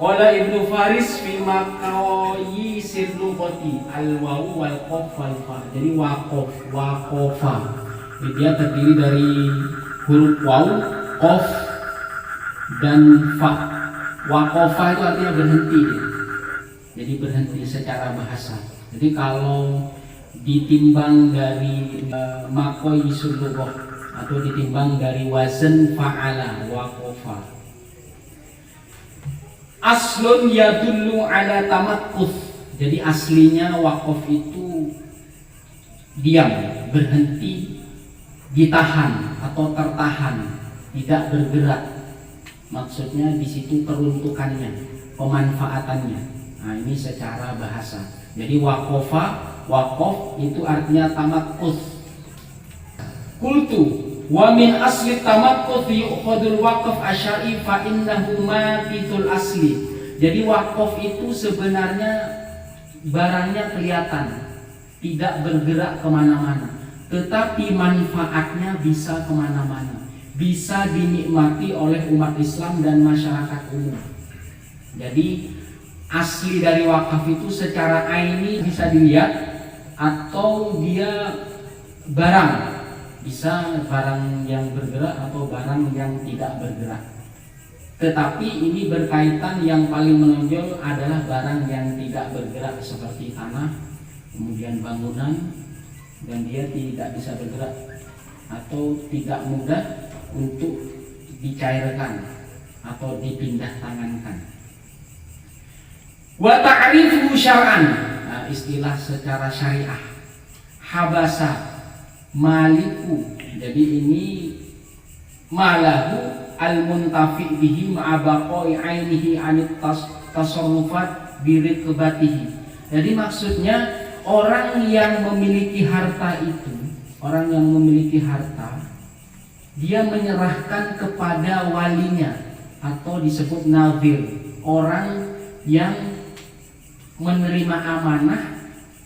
Qala Ibnu Faris fi maqayisir lughati al-wawu wal qaf wal fa. Jadi waqafa. Dia terdiri dari huruf waw, qaf dan fa. Waqafa itu artinya berhenti. Jadi berhenti secara bahasa. Jadi kalau ditimbang dari maqayisul lughah atau ditimbang dari wazan fa'ala, waqafa. Aslun yadullu ala tamakkuf. Jadi aslinya waqaf itu diam, berhenti, ditahan atau tertahan, tidak bergerak. Maksudnya di situ peruntukannya, pemanfaatannya. Nah, ini secara bahasa. Jadi waqafa, waqaf itu artinya tamakkuf. Qultu wa min asli tamakkuf yu'khadul waqf asyari fa innahu matithul asli. Jadi waqaf itu sebenarnya barangnya kelihatan, tidak bergerak kemana-mana, tetapi manfaatnya bisa kemana-mana, bisa dinikmati oleh umat Islam dan masyarakat umum. Jadi asli dari wakaf itu secara aini bisa dilihat, atau dia barang, bisa barang yang bergerak atau barang yang tidak bergerak. Tetapi ini berkaitan, yang paling menonjol adalah barang yang tidak bergerak seperti tanah, kemudian bangunan, dan dia tidak bisa bergerak atau tidak mudah untuk dicairkan atau dipindah tangankan. Wa ta'rifu syar'an, nah, istilah secara syariah, habasa maliku. Jadi ini malahu al-muntafi bihi ma'abaqai ainihi anit tasarrufat birikbatihi. Jadi maksudnya orang yang memiliki harta itu, orang yang memiliki harta, dia menyerahkan kepada walinya atau disebut nazir, orang yang menerima amanah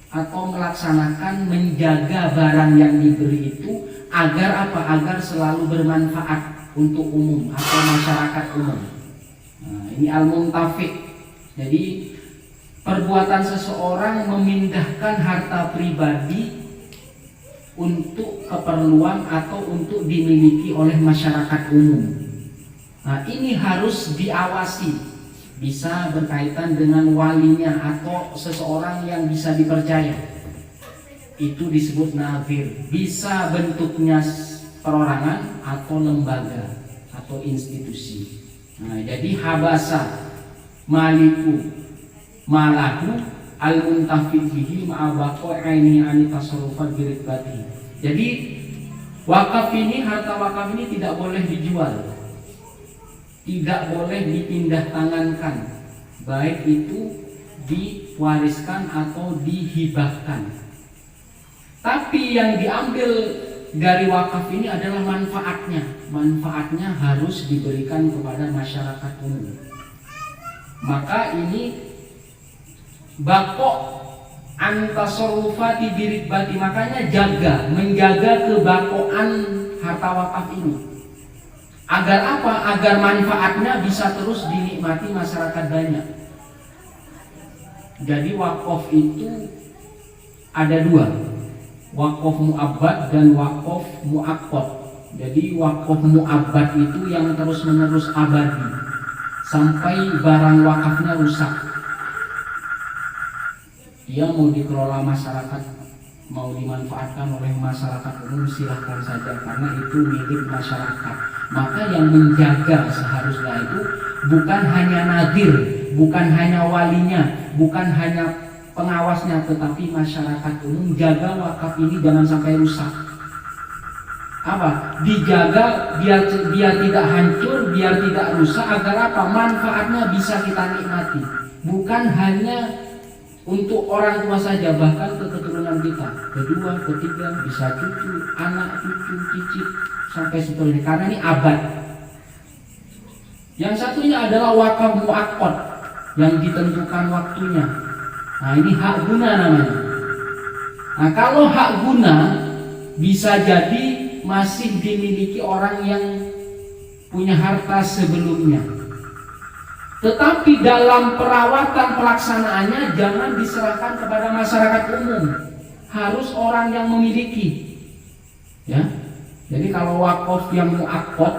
atau melaksanakan menjaga barang yang diberi itu agar apa? Agar selalu bermanfaat untuk umum atau masyarakat umum. Nah, ini al-muntafi. Jadi perbuatan seseorang memindahkan harta pribadi untuk keperluan atau untuk dimiliki oleh masyarakat umum. Nah, ini harus diawasi. Bisa berkaitan dengan walinya atau seseorang yang bisa dipercaya. Itu disebut nazir. Bisa bentuknya perorangan atau lembaga atau institusi. Nah, jadi habasa maliku malahu al-muntafi bihi ma'abaqo aini ani tasarrufat birikbati. Jadi wakaf ini, harta wakaf ini tidak boleh dijual, tidak boleh dipindah tangankan, baik itu diwariskan atau dihibahkan. Tapi yang diambil dari wakaf ini adalah manfaatnya. Manfaatnya harus diberikan kepada masyarakat umum. Maka ini bako antasarrufati birikbati, makanya menjaga kebakoan harta wakaf ini. Agar apa? Agar manfaatnya bisa terus dinikmati masyarakat banyak. Jadi wakaf itu ada dua, wakaf mu'abbad dan wakaf mu'aqqad. Jadi wakaf mu'abbad itu yang terus menerus abadi sampai barang wakafnya rusak. Dia mau dikelola masyarakat, mau dimanfaatkan oleh masyarakat umum, silahkan saja, karena itu milik masyarakat. Maka yang menjaga seharusnya itu bukan hanya nadir, bukan hanya walinya, bukan hanya pengawasnya, tetapi masyarakat umum. Jaga wakaf ini jangan sampai rusak. Apa? Dijaga biar tidak hancur, biar tidak rusak, agar apa? Manfaatnya bisa kita nikmati. Bukan hanya untuk orang tua saja, bahkan ke keturunan kita, kedua, ketiga, bisa cucu, anak, cucu, cicit, sampai seterusnya. Karena ini abad. Yang satunya adalah wakaf muakkad yang ditentukan waktunya. Nah, ini hak guna namanya. Nah, kalau hak guna bisa jadi masih dimiliki orang yang punya harta sebelumnya. Tetapi dalam perawatan pelaksanaannya jangan diserahkan kepada masyarakat umum, harus orang yang memiliki. Ya, jadi kalau wakaf yang muakkad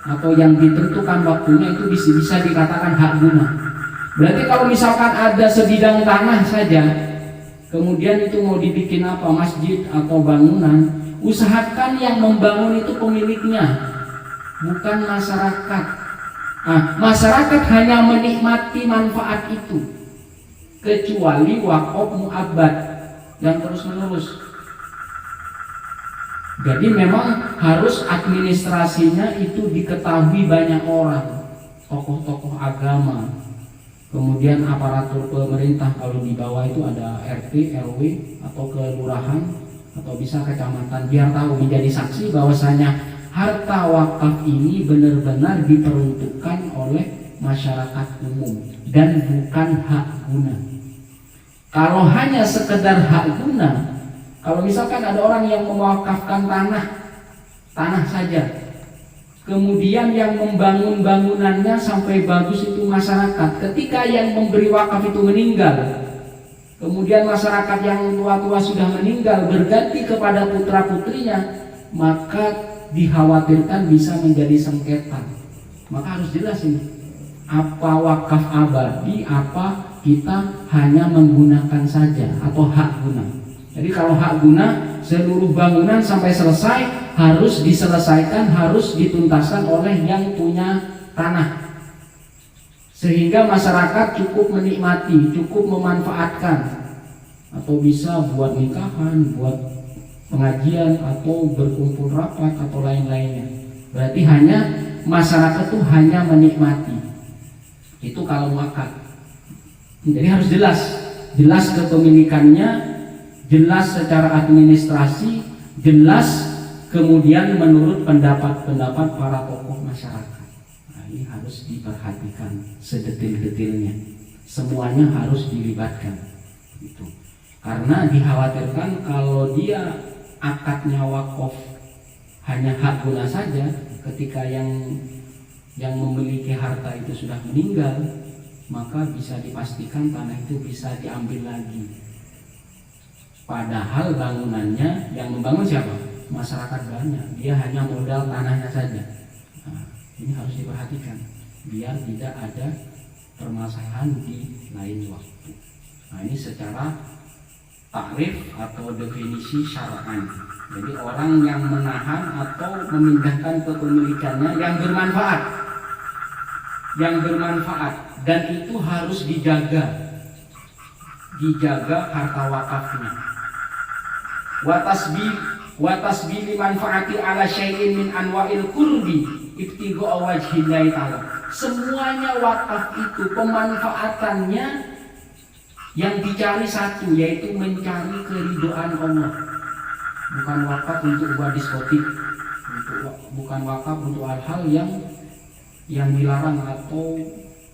atau yang ditentukan waktunya itu bisa dikatakan hak guna. Berarti kalau misalkan ada sebidang tanah saja, kemudian itu mau dibikin apa, masjid atau bangunan, usahakan yang membangun itu pemiliknya, bukan masyarakat. Masyarakat hanya menikmati manfaat itu, kecuali wakaf mu'abbad yang terus menerus. Jadi memang harus administrasinya itu diketahui banyak orang, tokoh-tokoh agama, kemudian aparatur pemerintah. Kalau di bawah itu ada RT, RW atau kelurahan atau bisa kecamatan, biar tahu, menjadi saksi bahwasanya harta wakaf ini benar-benar diperuntukkan oleh masyarakat umum dan bukan hak guna. Kalau hanya sekedar hak guna, kalau misalkan ada orang yang mewakafkan tanah saja, kemudian yang membangun bangunannya sampai bagus itu masyarakat, ketika yang memberi wakaf itu meninggal, kemudian masyarakat yang tua-tua sudah meninggal berganti kepada putra-putrinya, maka dikhawatirkan bisa menjadi sengketa. Maka harus jelas ini, apa wakaf abadi, apa kita hanya menggunakan saja atau hak guna. Jadi kalau hak guna, seluruh bangunan sampai selesai harus diselesaikan, harus dituntaskan oleh yang punya tanah, sehingga masyarakat cukup menikmati, cukup memanfaatkan, atau bisa buat nikahan, buat pengajian atau berkumpul rapat atau lain-lainnya. Berarti hanya masyarakat itu hanya menikmati. Itu kalau wakaf. Jadi harus jelas kepemilikannya, jelas secara administrasi, jelas kemudian menurut pendapat-pendapat para tokoh masyarakat. Nah, ini harus diperhatikan sedetil-detilnya. Semuanya harus dilibatkan. Gitu. Karena dikhawatirkan kalau dia akadnya wakaf hanya hak guna saja, ketika yang memiliki harta itu sudah meninggal, maka bisa dipastikan tanah itu bisa diambil lagi. Padahal bangunannya yang membangun siapa? Masyarakat banyak, dia hanya modal tanahnya saja. Nah, ini harus diperhatikan biar tidak ada permasalahan di lain waktu. Nah, ini secara takrif atau definisi syar'an. Jadi orang yang menahan atau memindahkan kepemilikannya yang bermanfaat dan itu harus dijaga harta wakafnya. Wa tasbili manfaati ala syai'in min anwa'il qurbi ibtigha wajhillahi ta'ala. Semuanya wakaf itu pemanfaatannya yang dicari satu, yaitu mencari keridhaan Allah. Bukan wakaf untuk buat diskotik, bukan wakaf untuk hal-hal yang dilarang atau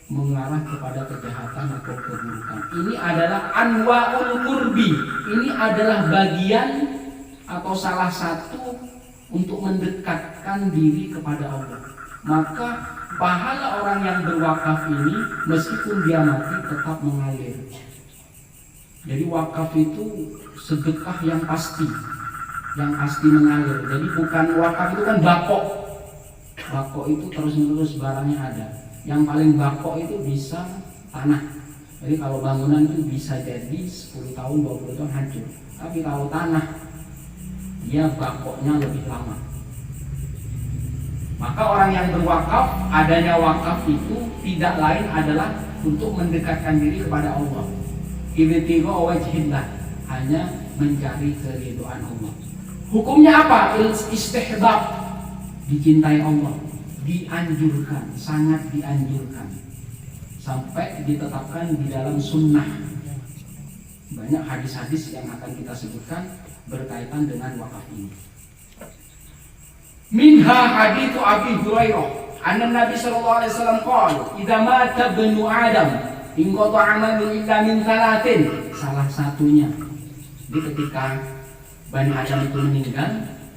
mengarah kepada kejahatan atau keburukan. Ini adalah anwa'ul qurbi. Ini adalah bagian atau salah satu untuk mendekatkan diri kepada Allah. Maka pahala orang yang berwakaf ini meskipun dia mati tetap mengalir. Jadi wakaf itu sedekah yang pasti mengalir. Jadi bukan wakaf itu kan bakok itu terus menerus barangnya ada. Yang paling bakok itu bisa tanah. Jadi kalau bangunan itu bisa jadi 10 tahun 20 tahun hancur. Tapi kalau tanah, dia bakoknya lebih lama. Maka orang yang berwakaf, adanya wakaf itu tidak lain adalah untuk mendekatkan diri kepada Allah. Ibtigha wajhillah, hanya mencari keridhaan Allah. Hukumnya apa? Istihbab, dicintai Allah, dianjurkan, sangat dianjurkan, sampai ditetapkan di dalam sunnah. Banyak hadis-hadis yang akan kita sebutkan berkaitan dengan wakaf ini. Minha hadithu Abi Hurairah anna Nabi sallallahu alaihi wasallam qala idza mata ibnu Adam inqata 'amalu illa min thalathin. Salah satunya, jadi ketika Bani Adam itu meninggal,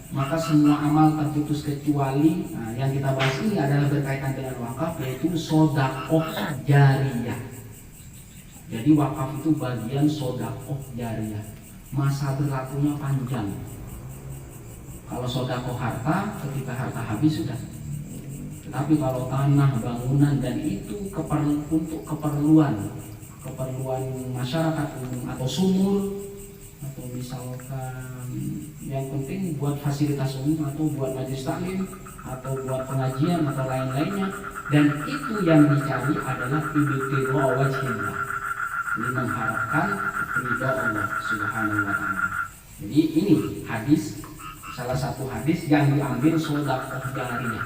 maka semua amal terputus kecuali yang kita bahas ini adalah berkaitan dengan wakaf, yaitu sodakoh jariyah. Jadi wakaf itu bagian sodakoh jariyah, masa berlakunya panjang. Kalau sodakoh harta, ketika harta habis sudah. Tetapi kalau tanah, bangunan, dan itu untuk keperluan masyarakat umum atau sumur, atau misalkan yang penting buat fasilitas umum atau buat majelis taklim atau buat pengajian atau lain-lainnya, dan itu yang dicari adalah ibtigha wajhillah, ini mengharapkan ridha Allah Subhanahu wa taala. Jadi ini hadis, salah satu hadis yang diambil sedekah jariyah.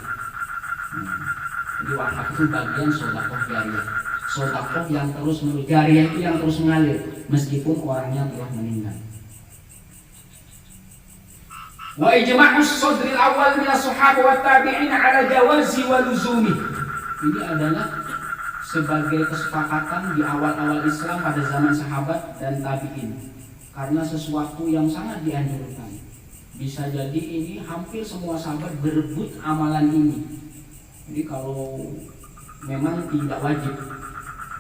Jadi wakaf itu bagian sedekah jariyah. Sedekah yang terus mengalir, jariyah itu yang terus mengalir meskipun orangnya telah meninggal. Wa ijma'us sadril awal min as-sahabah wa tabi'in 'ala jawazi wa luzumi. Ini adalah sebagai kesepakatan di awal-awal Islam pada zaman sahabat dan tabi'in, karena sesuatu yang sangat dianjurkan. Bisa jadi ini hampir semua sahabat berebut amalan ini. Jadi kalau memang tidak wajib,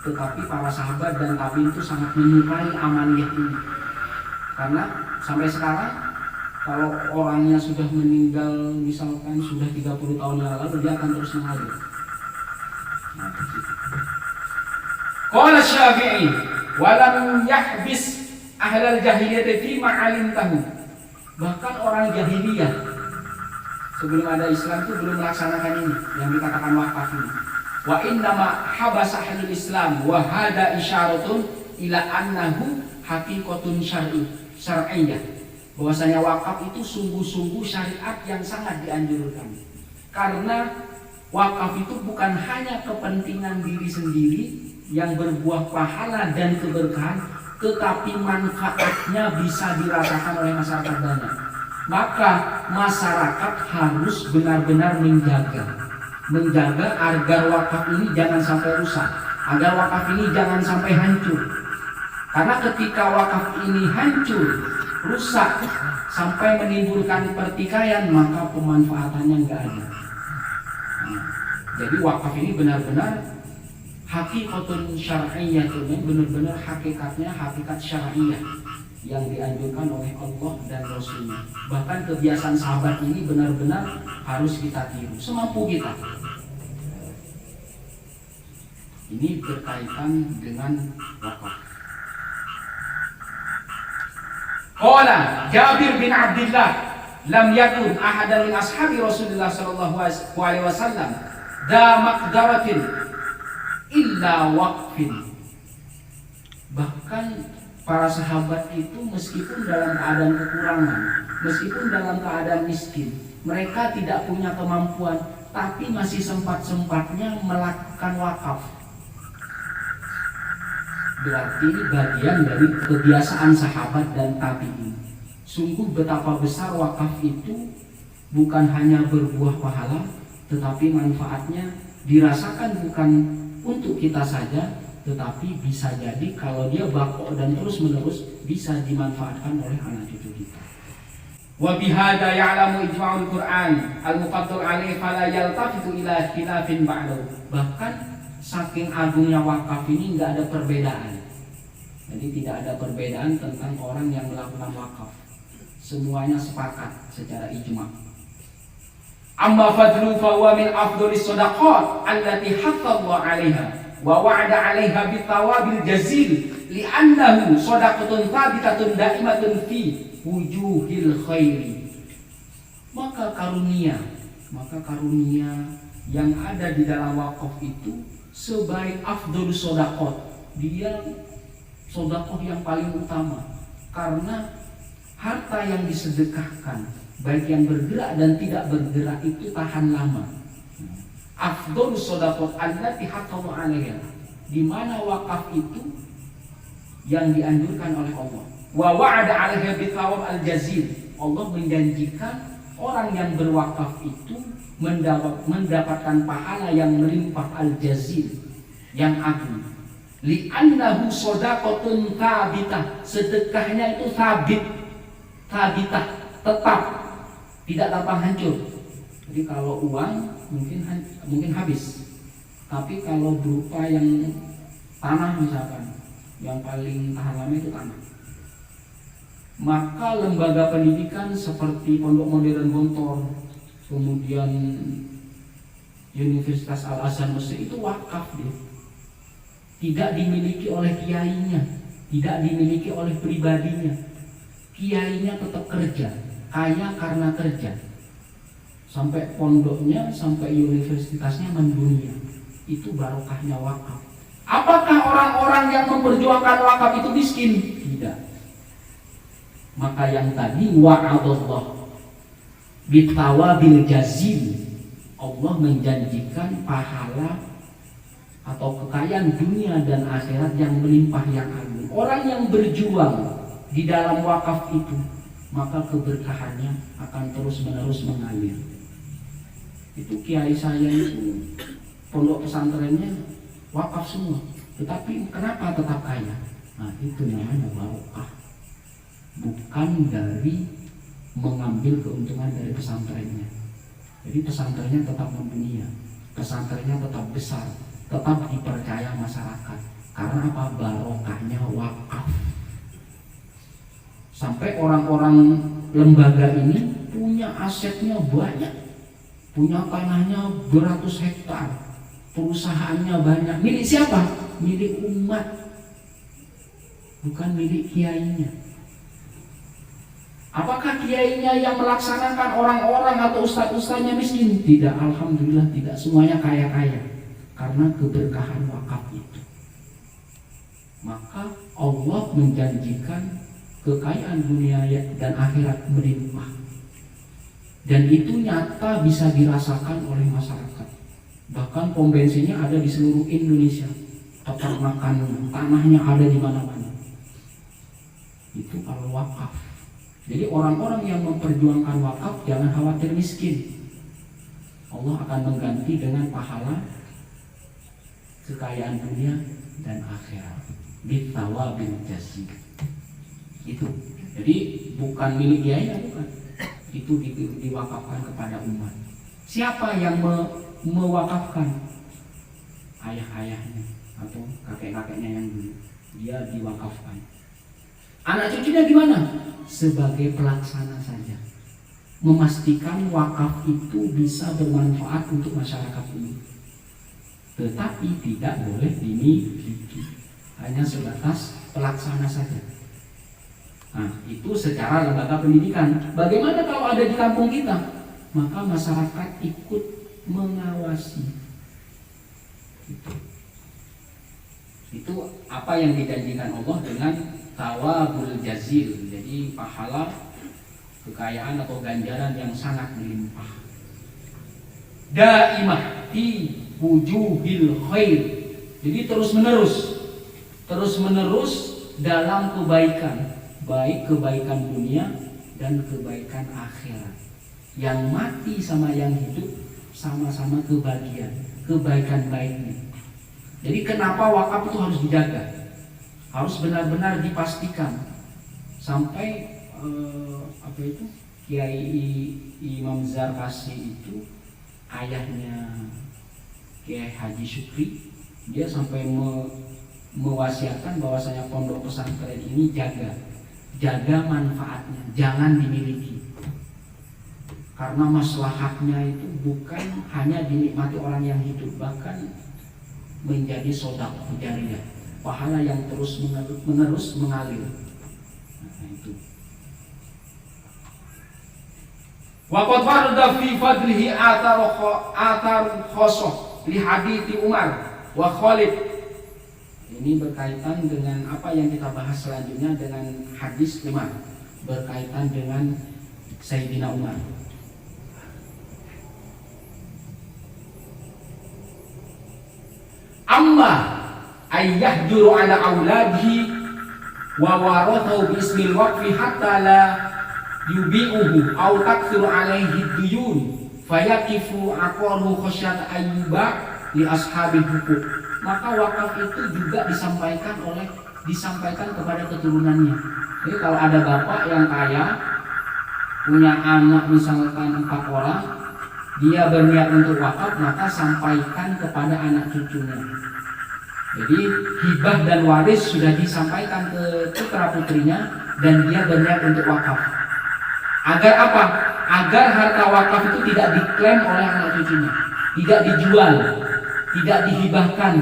tetapi para sahabat dan tabi'in itu sangat menyukai amaliyah ini. Karena sampai sekarang kalau orangnya sudah meninggal, misalkan sudah 30 tahun yang lalu, dia akan terus mengalir. Qala Syafi'i walam yahbis ahlal jahiliyah fi ma'alim tahu. Bahkan orang jahiliyah sebelum ada Islam itu belum melaksanakan ini yang dikatakan wakaf ini. Wa innama habasa ahlul Islam wa hada isyaratun ila annahu haqiqatun syar'iyyah. Bahwasanya wakaf itu sungguh-sungguh syariat yang sangat dianjurkan. Karena wakaf itu bukan hanya kepentingan diri sendiri yang berbuah pahala dan keberkahan, tetapi manfaatnya bisa dirasakan oleh masyarakat banyak. Maka masyarakat harus benar-benar menjaga agar wakaf ini jangan sampai rusak, agar wakaf ini jangan sampai hancur. Karena ketika wakaf ini hancur, rusak, sampai menimbulkan pertikaian, maka pemanfaatannya nggak ada. Jadi wakaf ini benar-benar hakikatun syar'iyyah, benar-benar hakikatnya hakikat syar'iyyah yang dianjurkan oleh Allah dan Rasulnya. Bahkan kebiasaan sahabat ini benar-benar harus kita tiru semampu kita. Ini berkaitan dengan wakaf. Qala Jabir bin Abdullah lam yakun ahadan min ashabi Rasulullah sallallahu alaihi wasallam da maqdaratin illa waqfin. Bahkan para sahabat itu meskipun dalam keadaan kekurangan, meskipun dalam keadaan miskin, mereka tidak punya kemampuan, tapi masih sempat-sempatnya melakukan wakaf. Berarti ini bagian dari kebiasaan sahabat dan tabi'in. Sungguh betapa besar wakaf itu bukan hanya berbuah pahala, tetapi manfaatnya dirasakan bukan untuk kita saja, tetapi bisa jadi kalau dia bako dan terus menerus bisa dimanfaatkan oleh anak cucu kita. Wa bihada ya'lamu ijma'ul Qur'an al-mufaddal alaihi fala yaltafitu ila khilafin ba'dahu. Bahkan saking agungnya wakaf ini nggak ada perbedaan. Jadi tidak ada perbedaan tentang orang yang melakukan wakaf. Semuanya sepakat secara ijma'. Amma fadlu fa huwa min afdhalis shadaqat allati hatta Allah 'alaiha wa wa'ada 'alaiha bitawabil jazil li'annahu shadaqatun thabitatun da'imatun fi wujuhil khairi. Maka karunia yang ada di dalam wakaf itu sebaik afdhalus shadaqat. Dia sedekah yang paling utama, karena harta yang disedekahkan baik yang bergerak dan tidak bergerak itu tahan lama. Afdhalus shadaqat allati haqqahu 'alaiha, di mana wakaf itu yang dianjurkan oleh Allah. Wa wa'ada 'alaiha bithawab al-jazil. Allah menjanjikan orang yang berwakaf itu mendapatkan pahala yang melimpah al-jazil, yang agung. Li'annahu shadaqatun thabitah, sedekahnya itu thabitah, tetap. tidak gampang hancur. Jadi kalau uang mungkin habis, tapi kalau berupa yang tanah misalkan, yang paling tahan lama itu tanah. Maka lembaga pendidikan seperti Pondok Modern Gontor, kemudian Universitas Al-Azhar Mesir itu wakaf dia. Tidak dimiliki oleh kiainya, tidak dimiliki oleh pribadinya. Kiainya tetap kerja, kaya karena kerja. Sampai pondoknya, sampai universitasnya mendunia. Itu barokahnya wakaf. Apakah orang-orang yang memperjuangkan wakaf itu miskin? Tidak. Maka yang tadi wa'adallah bitawabil jazil, Allah menjanjikan pahala atau kekayaan dunia dan akhirat yang melimpah yang agung. Orang yang berjuang di dalam wakaf itu, maka keberkahannya akan terus-menerus mengalir. Itu kiai saya itu pondok pesantrennya wakaf semua, tetapi kenapa tetap kaya? Nah, itu namanya barokah. Bukan dari mengambil keuntungan dari pesantrennya. Jadi pesantrennya tetap mendunia, pesantrennya tetap besar, tetap dipercaya masyarakat. Karena apa? Barokahnya wakaf. Sampai orang-orang lembaga ini punya asetnya banyak, punya tanahnya beratus hektar, perusahaannya banyak. Milik siapa? Milik umat, bukan milik kiainya. Apakah kiainya yang melaksanakan orang-orang atau ustadz-ustadznya miskin? Tidak, alhamdulillah tidak, semuanya kaya-kaya. Karena keberkahan wakaf itu. Maka Allah menjanjikan kekayaan dunia dan akhirat melimpah. Dan itu nyata bisa dirasakan oleh masyarakat. Bahkan pom bensinnya ada di seluruh Indonesia. Peternakan tanahnya ada di mana-mana. Itu kalau wakaf. Jadi orang-orang yang memperjuangkan wakaf jangan khawatir miskin. Allah akan mengganti dengan pahala kekayaan dunia dan akhirat. Bitawabil jazil. Itu. Jadi bukan milik kiai, bukan. Itu diwakafkan kepada umat. Siapa yang mewakafkan? Ayah-ayahnya atau kakek-kakeknya yang dulu. Dia diwakafkan. Anak cucunya gimana? Sebagai pelaksana saja, memastikan wakaf itu bisa bermanfaat untuk masyarakat ini, tetapi tidak boleh dimiliki, hanya sebatas pelaksana saja. Nah, itu secara lembaga pendidikan. Bagaimana kalau ada di kampung kita? Maka masyarakat ikut mengawasi. Itu apa yang dijanjikan Allah dengan tawabul jazil, jadi pahala kekayaan atau ganjaran yang sangat melimpah. Daimah fi wujuhil khair, jadi terus menerus dalam kebaikan, baik kebaikan dunia dan kebaikan akhirat. Yang mati sama yang hidup sama-sama kebahagiaan, kebaikan baiknya. Jadi kenapa wakaf itu harus dijaga? Harus benar-benar dipastikan sampai Kiai Imam Zarkasi itu ayahnya Kiai Haji Syukri, dia sampai mewasiatkan bahwasanya pondok pesantren ini jaga manfaatnya, jangan dimiliki, karena maslahatnya itu bukan hanya dinikmati orang yang hidup, bahkan menjadi sedekah jariyah, pahala yang terus-menerus mengalir. Nah, itu. Wa qad farada fi fadlihi athar khosoh li hadithi Umar wa Khalid. Ini berkaitan dengan apa yang kita bahas selanjutnya dengan hadis Umar, berkaitan dengan Sayyidina Umar. Amma ayyahjuru ala auladihi wa warathahu bismil waqfi hatta la yubi'uhu aw taksiru alaihi duyun fayakifu aqalu khasyat ayyuba li ashabil hukuk. Maka wakaf itu juga disampaikan kepada keturunannya. Jadi kalau ada bapak yang kaya, punya anak misalkan 4 orang, dia berniat untuk wakaf, maka sampaikan kepada anak cucunya. Jadi hibah dan waris sudah disampaikan ke putra putrinya dan dia berniat untuk wakaf. Agar apa? Agar harta wakaf itu tidak diklaim oleh anak cucunya, tidak dijual, tidak dihibahkan.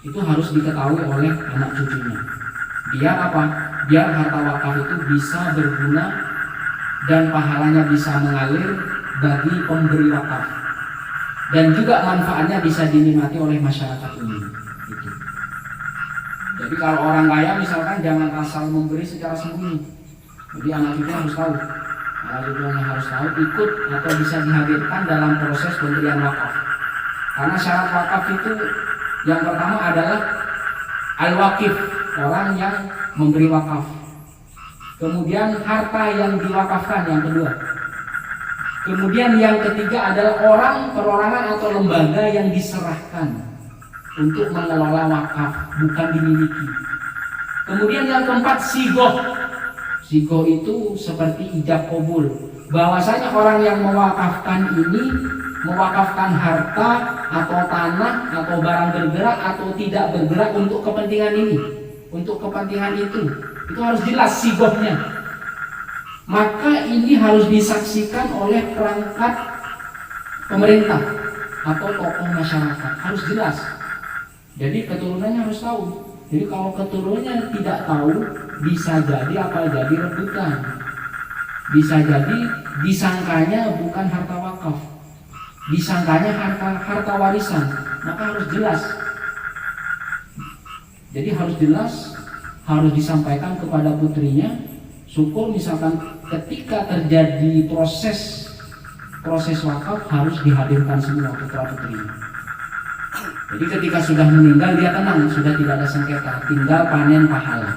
Itu harus diketahui oleh anak cucunya. Biar apa? Biar harta wakaf itu bisa berguna dan pahalanya bisa mengalir bagi pemberi wakaf, dan juga manfaatnya bisa dinikmati oleh masyarakat umum. Gitu. Jadi kalau orang kaya misalkan jangan asal memberi secara sembunyi. Jadi anak cucu harus tahu, anak cucunya harus tahu, ikut atau bisa dihadirkan dalam proses pemberian wakaf. Karena syarat wakaf itu yang pertama adalah al-wakif, orang yang memberi wakaf. Kemudian harta yang diwakafkan yang kedua. Kemudian yang ketiga adalah orang, perorangan atau lembaga yang diserahkan untuk mengelola wakaf, bukan dimiliki. Kemudian yang keempat sigoh. Sigoh itu seperti ijab kabul. Bahwasanya orang yang mewakafkan ini mewakafkan harta atau tanah atau barang bergerak atau tidak bergerak untuk kepentingan ini, untuk kepentingan itu harus jelas sigohnya. Maka ini harus disaksikan oleh perangkat pemerintah atau tokoh masyarakat, harus jelas. Jadi keturunannya harus tahu. Jadi kalau keturunannya tidak tahu, bisa jadi apa? Jadi rebutan. Bisa jadi disangkanya bukan harta wakaf, disangkanya harta warisan. Maka harus jelas. Jadi harus jelas, harus disampaikan kepada putrinya. Syukur misalkan ketika terjadi proses wakaf harus dihadirkan semua putra putrinya. Jadi ketika sudah meninggal dia tenang, sudah tidak ada sengketa, tinggal panen pahala.